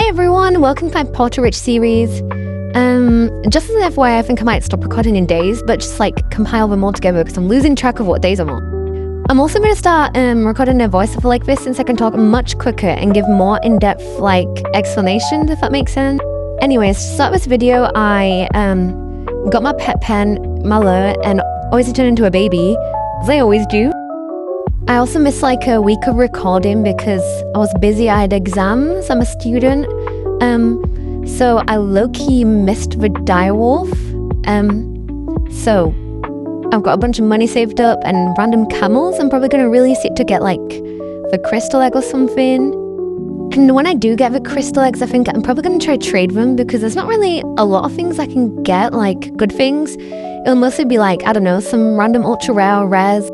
Hey everyone, welcome to my Porter Rich series. Just as an FYI, I think I might stop recording in days, but just like compile them all together because I'm losing track of what days I'm on. I'm also going to start recording a voiceover like this since I can talk much quicker and give more in-depth like explanations, if that makes sense. Anyways, to start this video, I got my pet pen, Malheur, and always turned into a baby, as I always do. I also missed like a week of recording because I was busy. I had exams. I'm a student. So I low-key missed the direwolf. So I've got a bunch of money saved up and random camels. I'm probably going to release it to get like the crystal egg or something. And when I do get the crystal eggs, I think I'm probably going to try to trade them because there's not really a lot of things I can get, like good things. It'll mostly be like, I don't know, some random ultra rare or rares.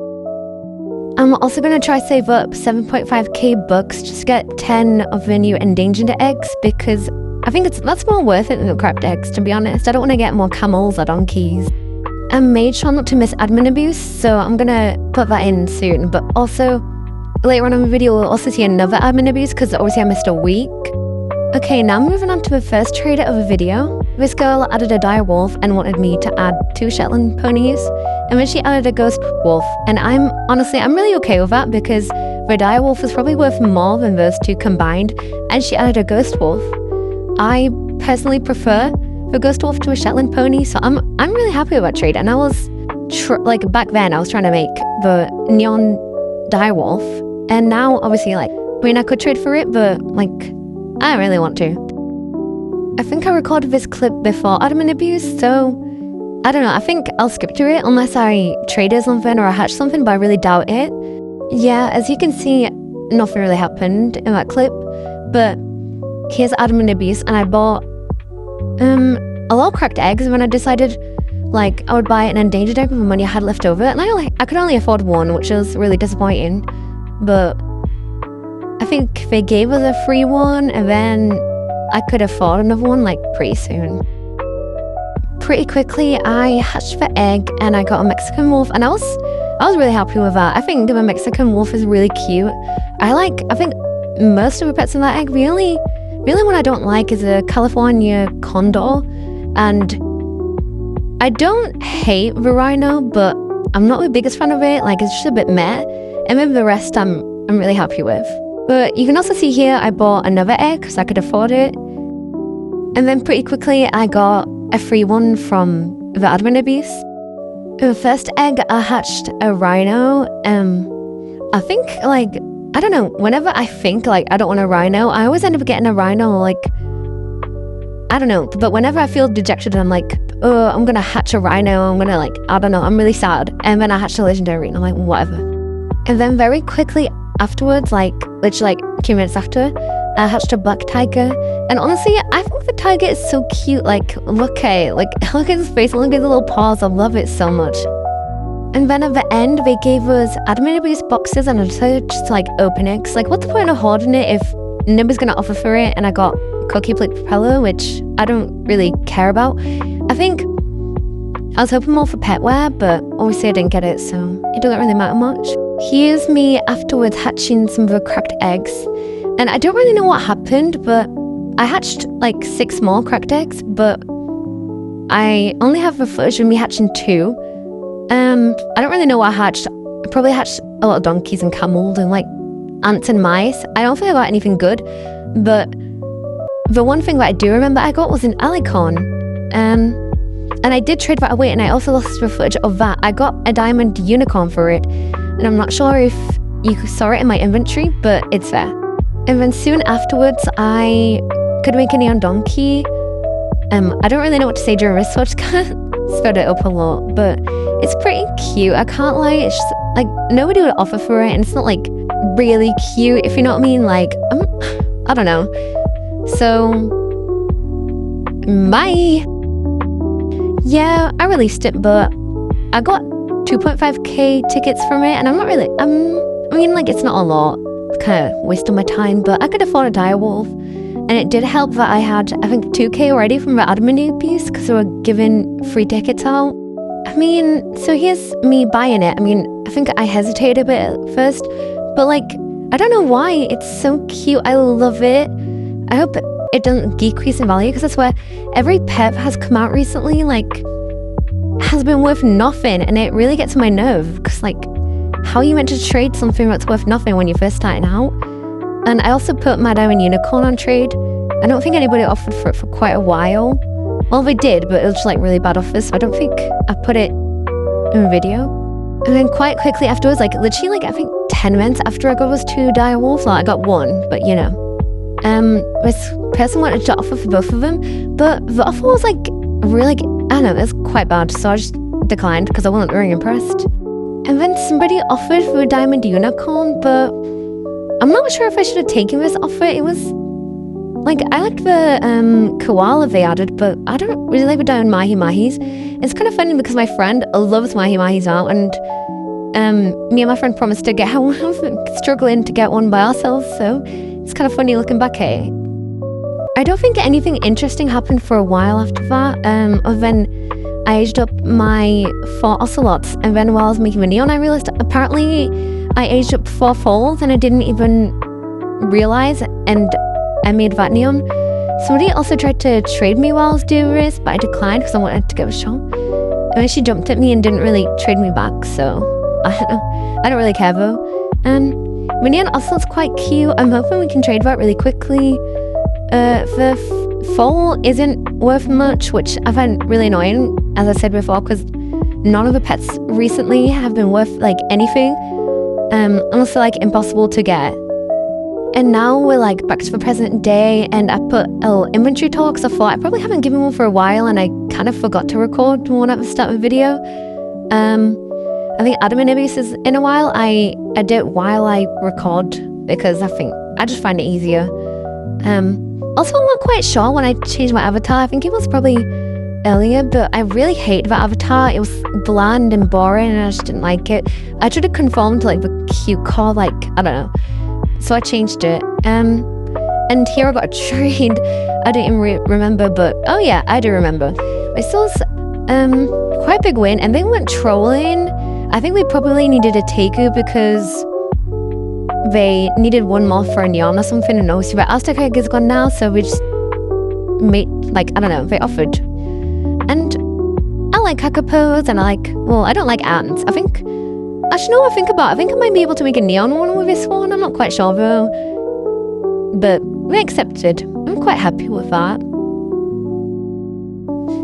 I'm also going to try save up 7.5k bucks just to get 10 of the new endangered eggs because I think that's more worth it than the cracked eggs, to be honest. I don't want to get more camels or donkeys. I made sure not to miss admin abuse, so I'm going to put that in soon. But also, later on in the video, we'll also see another admin abuse because obviously I missed a week. Okay, now moving on to the first trader of the video. This girl added a dire wolf and wanted me to add 2 Shetland ponies. And then she added a ghost wolf. And I'm really okay with that because the dire wolf is probably worth more than those 2 combined. And she added a ghost wolf. I personally prefer the ghost wolf to a Shetland pony, so I'm really happy with that trade. And I was, back then, I was trying to make the neon dire wolf. And now, obviously, I could trade for it, but, I don't really want to. I think I recorded this clip before admin abuse, so I don't know. I think I'll skip through it unless I traded something or I hatched something, but I really doubt it. Yeah, as you can see, nothing really happened in that clip, but here's admin abuse, and I bought a lot of cracked eggs, and then I decided I would buy an endangered egg with the money I had left over, and I could only afford one, which was really disappointing, but I think they gave us a free one, and then I could afford another one pretty soon. Pretty quickly, I hatched the egg and I got a Mexican wolf, and I was really happy with that. I think the Mexican wolf is really cute. I think most of the pets in that egg. The only one I don't like is a California condor, and I don't hate the rhino, but I'm not the biggest fan of it. It's just a bit meh, and then the rest I'm really happy with. But you can also see here I bought another egg because I could afford it. And then pretty quickly I got a free one from the admin abuse. The first egg I hatched a rhino. I think I don't know, whenever I think I don't want a rhino, I always end up getting a rhino. I don't know, but whenever I feel dejected and I'm oh, I'm gonna hatch a rhino, I'm gonna I don't know, I'm really sad. And then I hatched a legendary and I'm whatever. And then very quickly afterwards, literally 2 minutes after, I hatched a black tiger, and honestly, I think the tiger is so cute. Look at his face, look at his little paws. I love it so much. And then at the end, they gave us admin abuse boxes, and I decided just to open it. Cause what's the point of hoarding it if nobody's gonna offer for it? And I got cookie plate propeller, which I don't really care about. I think I was hoping more for petware, but obviously I didn't get it, so it doesn't really matter much. Here's me afterwards hatching some of the cracked eggs. And I don't really know what happened, but I hatched 6 more cracked eggs, but I only have the footage of me hatching 2. I don't really know what I hatched. I probably hatched a lot of donkeys and camels and ants and mice. I don't think I got anything good, but the one thing that I do remember I got was an alicorn. And I did trade that away, and I also lost the footage of that. I got a diamond unicorn for it, and I'm not sure if you saw it in my inventory, but it's there. And then soon afterwards, I could make a neon donkey. I don't really know what to say during this, so I just kind of sped it up a lot, but it's pretty cute. I can't lie, it's just nobody would offer for it, and it's not really cute, if you know what I mean. I don't know. So, bye. Yeah, I released it, but I got 2.5k tickets from it, and I'm not really, it's not a lot. It's kind of wasting my time, but I could afford a dire wolf, and it did help that I had, I think, 2k already from the admin abuse because they were giving free tickets out. So here's me buying it. I think I hesitated a bit at first, but I don't know why. It's so cute. I love it. I hope it doesn't decrease in value, because I swear every pet has come out recently, like, has been worth nothing, and it really gets on my nerve, because like, how are you meant to trade something that's worth nothing when you're first starting out? And I also put my diamond unicorn on trade. I don't think anybody offered for it for quite a while. Well, they did, but it was just like really bad offers, so I don't think I put it in a video. And then quite quickly afterwards, like literally like I think 10 minutes after I got those 2 dire wolves, like I got 1, but you know. This person wanted to offer for both of them, but the offer was like really, I don't know, it was quite bad, so I just declined because I wasn't very impressed. And then somebody offered for a diamond unicorn, but I'm not sure if I should have taken this offer. It was like, I liked the koala they added, but I don't really like the diamond mahi-mahis. It's kind of funny because my friend loves mahi-mahis now, and me and my friend promised to get one. Struggling to get one by ourselves, so it's kind of funny looking back at it. I don't think anything interesting happened for a while after that, other than I aged up my 4 ocelots, and then while I was making the neon, I realized apparently I aged up 4 foals, and I didn't even realize, and I made that neon. Somebody also tried to trade me while I was doing this, but I declined because I wanted to give it a shot. And then she jumped at me and didn't really trade me back, so I don't know. I don't really care though. The neon ocelot's quite cute. I'm hoping we can trade that really quickly. The foal isn't worth much, which I find really annoying, as I said before, because none of the pets recently have been worth like anything, unless they're like impossible to get. And now we're like back to the present day, and I put a little inventory tool because I thought I probably haven't given one for a while, and I kind of forgot to record one at the start of the video. I think Adam and Ibis is in a while. I edit while I record because I just find it easier. Also, I'm not quite sure when I changed my avatar. I think it was probably earlier, but I really hate that avatar. It was bland and boring, and I just didn't like it. I tried to conform to like the cute core, like, I don't know. So I changed it. And here I got a trade. I didn't even remember, but oh yeah, I do remember. I saw quite a big win, and they went trolling. I think they probably needed a Tegu because they needed 1 more for a neon or something, and obviously the Aztec egg is gone now, so we just made, like, I don't know, they offered. And I like kakapos, and I don't like ants. I think, actually no, I think I might be able to make a neon one with this one. I'm not quite sure though, but we accepted. I'm quite happy with that.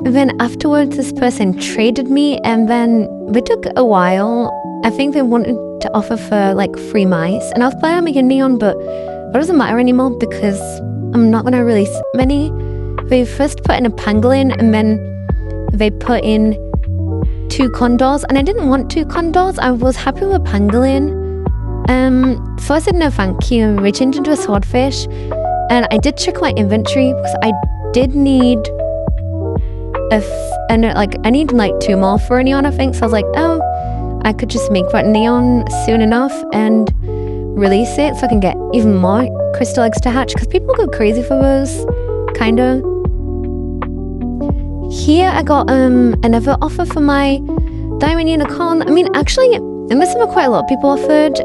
And then afterwards, this person traded me, and then it took a while. I think they wanted to offer for like 3 mice, and I was planning on making neon, but it doesn't matter anymore because I'm not gonna release many. They first put in a pangolin, and then they put in 2 condors, and I didn't want 2 condors. I was happy with a pangolin. So I said no thank you, and we changed into a swordfish. And I did check my inventory because I did need I need like 2 more for a neon, I think. So I was like, oh, I could just make that neon soon enough and release it so I can get even more crystal eggs to hatch, because people go crazy for those, kinda. Here I got another offer for my diamond unicorn. I mean, actually, and this is what quite a lot of people offered.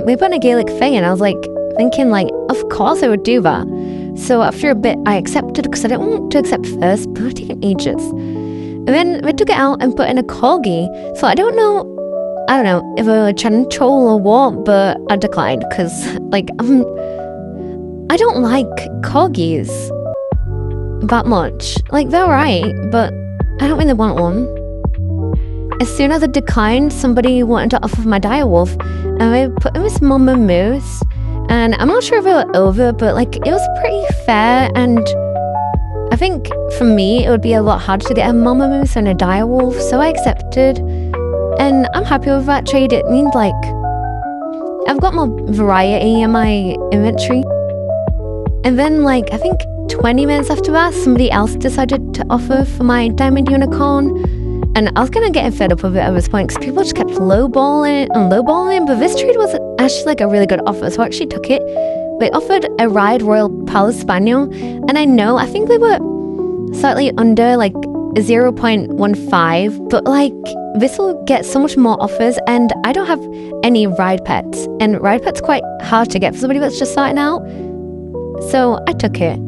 We put in a Gaelic Fae, and I was like thinking like, of course I would do that. So after a bit, I accepted because I didn't want to accept first, but it was taking ages. And then we took it out and put in a corgi. So I don't know if they were trying to troll or what, but I declined because like I don't like corgis that much. Like, they're right, but I don't really want one. As soon as I declined, somebody wanted to offer my direwolf, and they put in this mama moose. And I'm not sure if they were over, but like, it was pretty fair, and I think for me it would be a lot harder to get a mama moose and a direwolf, so I accepted, and I'm happy with that trade. It means like I've got more variety in my inventory. And then like, I think 20 minutes after that, somebody else decided to offer for my diamond unicorn, and I was kind of getting fed up with it at this point because people just kept lowballing and lowballing, but this trade was actually like a really good offer, so I actually took it. They offered a Ride Royal Palace Spaniel, and I think they were slightly under like 0.15, but like, this will get so much more offers, and I don't have any ride pets, and ride pets quite hard to get for somebody that's just starting out, so I took it.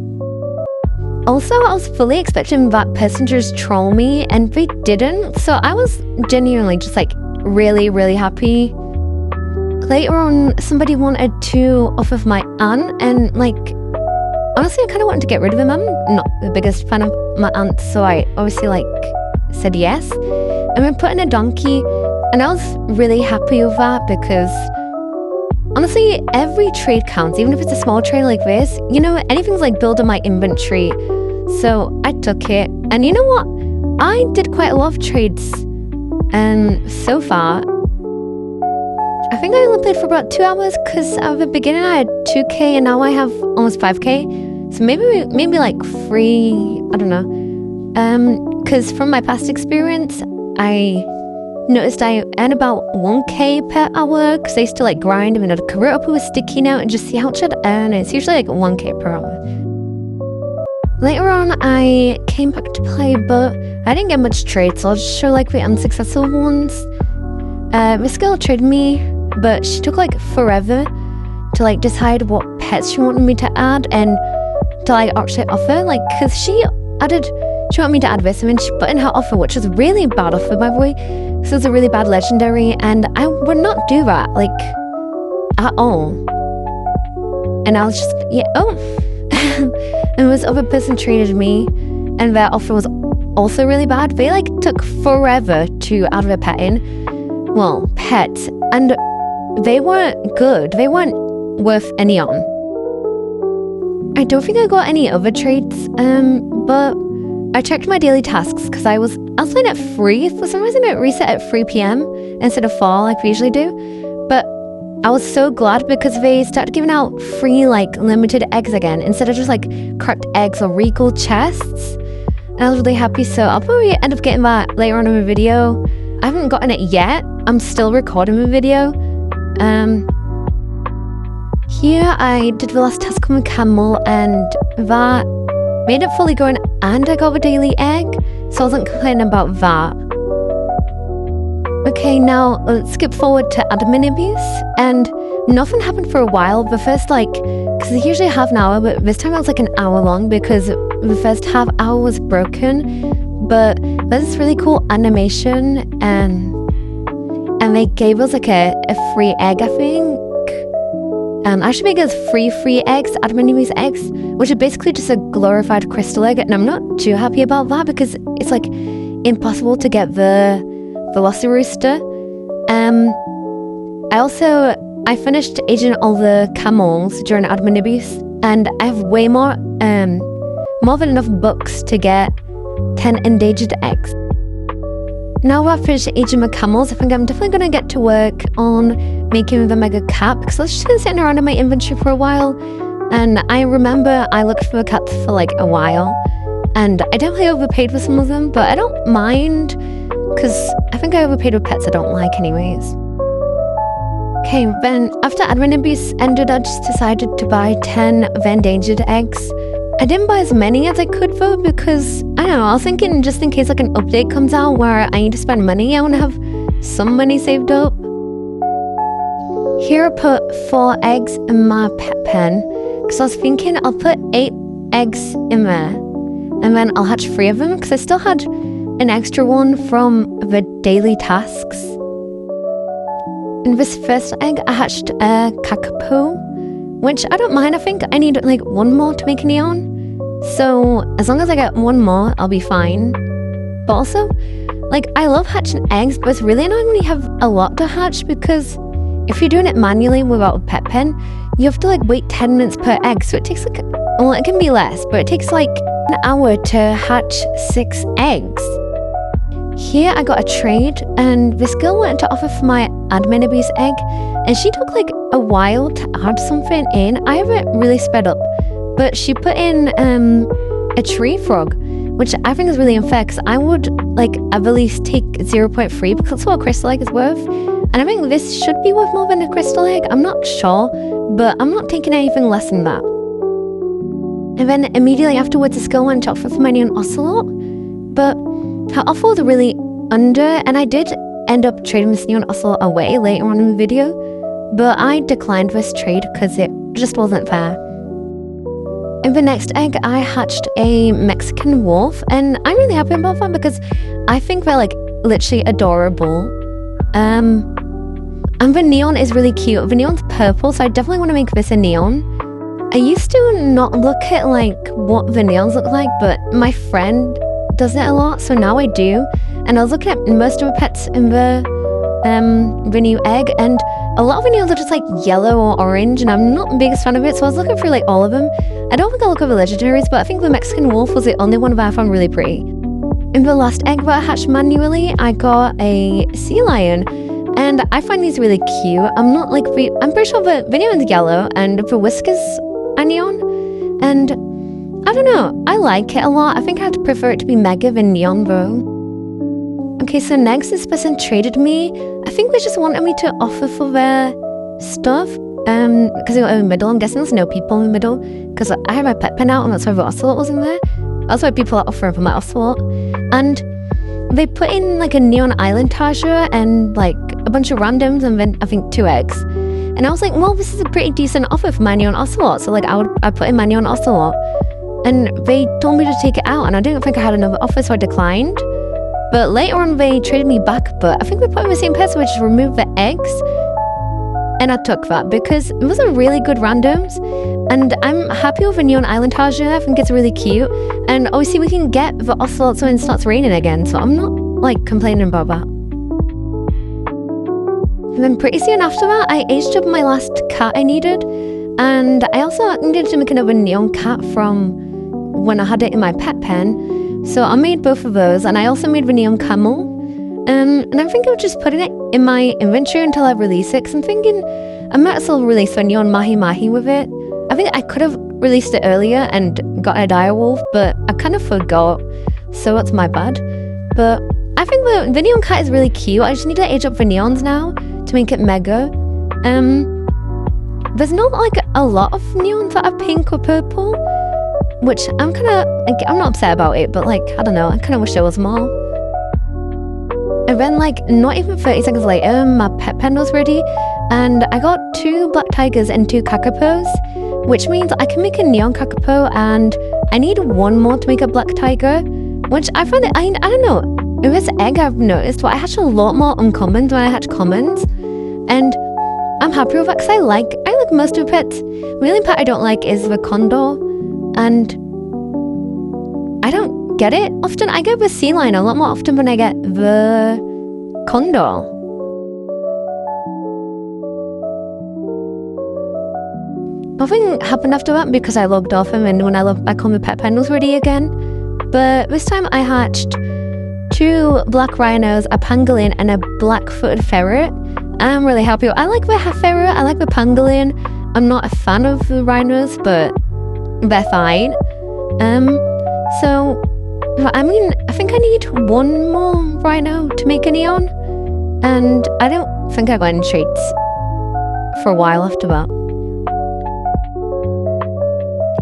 Also, I was fully expecting that person to just troll me, and they didn't, so I was genuinely just like really, really happy. Later on, somebody wanted to off of my aunt, and like, honestly, I kind of wanted to get rid of him. I'm not the biggest fan of my aunt, so I obviously like said yes. And we put in a donkey, and I was really happy with that because honestly, every trade counts, even if it's a small trade like this. You know, anything's like building my inventory. So I took it, and you know what? I did quite a lot of trades, and so far, I think I only played for about 2 hours because at the beginning I had 2k and now I have almost 5k. So maybe like 3, I don't know. Because from my past experience, I noticed I earn about 1k per hour because I used to like grind and I'd cover it up with a sticky note and just see how much I'd earn. It's usually like 1k per hour. Later on, I came back to play, but I didn't get much trade, so I'll just show like the unsuccessful ones. This girl traded me, but she took like forever to like decide what pets she wanted me to add and to like actually offer, like, because she wanted me to add this, and then she put in her offer, which was a really bad offer, by the way. This was a really bad legendary, and I would not do that, like, at all. And I was just, yeah, oh. And this other person treated me, and their offer was also really bad. They like took forever to add their pet in. Well, pets, and they weren't good. They weren't worth any on. I don't think I got any other trades, but I checked my daily tasks because I was playing at 3. For some reason, it reset at 3 p.m. instead of 4 like we usually do. But I was so glad because they started giving out free like limited eggs again instead of just like cracked eggs or regal chests. And I was really happy, so I'll probably end up getting that later on in the video. I haven't gotten it yet. I'm still recording the video. Here I did the last task on the camel, and that made it fully grown, and I got the daily egg, so I wasn't complaining about that. Okay, now let's skip forward to admin abuse, and nothing happened for a while. The first because it's usually half an hour, but this time it was like an hour long because the first half hour was broken. But there's this really cool animation, and they gave us like a free egg, I think. Actually, they gave us free eggs, admin abuse eggs, which are basically just a glorified crystal egg, and I'm not too happy about that because it's like impossible to get the Velocirooster. I finished aging all the camels during admin abuse, and I have way more than enough bucks to get 10 endangered eggs. Now that I've finished aging my camels, I think I'm definitely going to get to work on making the mega cat because I was just going to sit around in my inventory for a while. And I remember I looked for a cat for like a while, and I definitely overpaid for some of them, but I don't mind because I think I overpaid with pets I don't like anyways. Okay, then after admin abuse ended, I just decided to buy 10 of the endangered eggs. I didn't buy as many as I could though because, I don't know, I was thinking just in case like an update comes out where I need to spend money, I want to have some money saved up. Here I put 4 eggs in my pet pen because I was thinking I'll put 8 eggs in there and then I'll hatch 3 of them because I still had an extra one from the daily tasks. In this first egg I hatched a kakapo, which I don't mind. I think I need like 1 more to make a neon. So as long as I get 1 more, I'll be fine. But also, like, I love hatching eggs, but it's really annoying when you have a lot to hatch because if you're doing it manually without a pet pen, you have to like wait 10 minutes per egg. So it takes like, well, it can be less, but it takes like an hour to hatch 6 eggs. Here I got a trade, and this girl wanted to offer for my admin abuse egg, and she took like a while to add something in. I haven't really sped up, but she put in a tree frog, which I think is really unfair because I would like at the least take 0.3 because that's what a crystal egg is worth. And I think this should be worth more than a crystal egg. I'm not sure, but I'm not taking anything less than that. And then immediately afterwards, this girl went to offer for my neon ocelot, but her offer was really under, and I did end up trading this neon ocelot away later on in the video, but I declined this trade because it just wasn't fair. In the next egg, I hatched a Mexican wolf, and I'm really happy about that because I think they're like literally adorable. And the neon is really cute. The neon's purple, so I definitely want to make this a neon. I used to not look at like what the neons look like, but my friend does it a lot, so now I do. And I was looking at most of the pets in the new egg, and a lot of the neons are just like yellow or orange, and I'm not the biggest fan of it, so I was looking through like all of them. I don't think I'll look at the legendaries, but I think the Mexican wolf was the only one that I found really pretty. In the last egg that I hatched manually, I got a sea lion, and I find these really cute. I'm pretty sure the neon's yellow and the whiskers are neon, and I don't know, I like it a lot. I think I'd prefer it to be mega than neon though. Okay, so next this person traded me. I think they just wanted me to offer for their stuff. Because they were in the middle. I'm guessing there's no people in the middle. Because I had my pet pen out and that's why the ocelot was in there. That's why people are offering for my ocelot. And they put in like a neon island tarsier and like a bunch of randoms and then I think 2 eggs. And I was like, well, this is a pretty decent offer for my neon ocelot. So like I put in my neon ocelot. And they told me to take it out and I didn't think I had another offer, so I declined. But later on they traded me back, but I think they put in the same person, which is remove the eggs. And I took that because it was a really good randoms. And I'm happy with the neon island tarsier. I think it's really cute. And obviously we can get the ocelot when it starts raining again, so I'm not like complaining about that. And then pretty soon after that, I aged up my last cat I needed. And I also needed to make another neon cat from when I had it in my pet pen. So I made both of those, and I also made the neon camel. And I'm thinking of just putting it in my inventory until I release it, because I'm thinking I might still release the neon mahi mahi with it. I think I could have released it earlier and got a dire wolf, but I kind of forgot, so that's my bad. But I think the neon cat is really cute. I just need to age up the neons now to make it mega. There's not like a lot of neons that are pink or purple, which I'm not upset about it, but like, I don't know, I kind of wish there was more. And then like, not even 30 seconds later, my pet pen was ready, and I got 2 black tigers and 2 kakapos, which means I can make a neon kakapo, and I need 1 more to make a black tiger, which I find I don't know, in this egg I've noticed, but I hatch a lot more uncommons when I hatch commons, and I'm happy with that because I like most of the pets. The only pet I don't like is the condor, and I don't get it often. I get the sea lion a lot more often than I get the condor. Nothing happened after that because I logged off, and then when I logged back on, the pet pen was ready again. But this time I hatched 2 black rhinos, a pangolin, and a black-footed ferret. I'm really happy. I like the ferret, I like the pangolin. I'm not a fan of the rhinos, but they're fine. So, I mean, I think I need 1 more rhino to make a neon. And I don't think I got any traits for a while after that.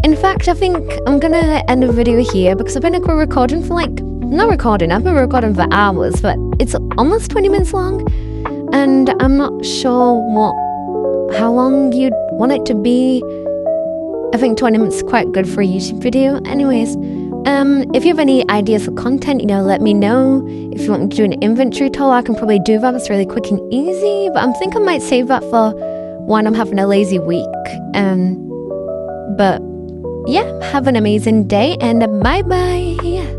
In fact, I think I'm gonna end the video here because I've been recording for I've been recording for hours, but it's almost 20 minutes long. And I'm not sure how long you'd want it to be. I think 20 minutes is quite good for a YouTube video. Anyways, if you have any ideas for content, let me know. If you want me to do an inventory tour, I can probably do that. It's really quick and easy, but I think I might save that for when I'm having a lazy week. But yeah, have an amazing day and bye bye.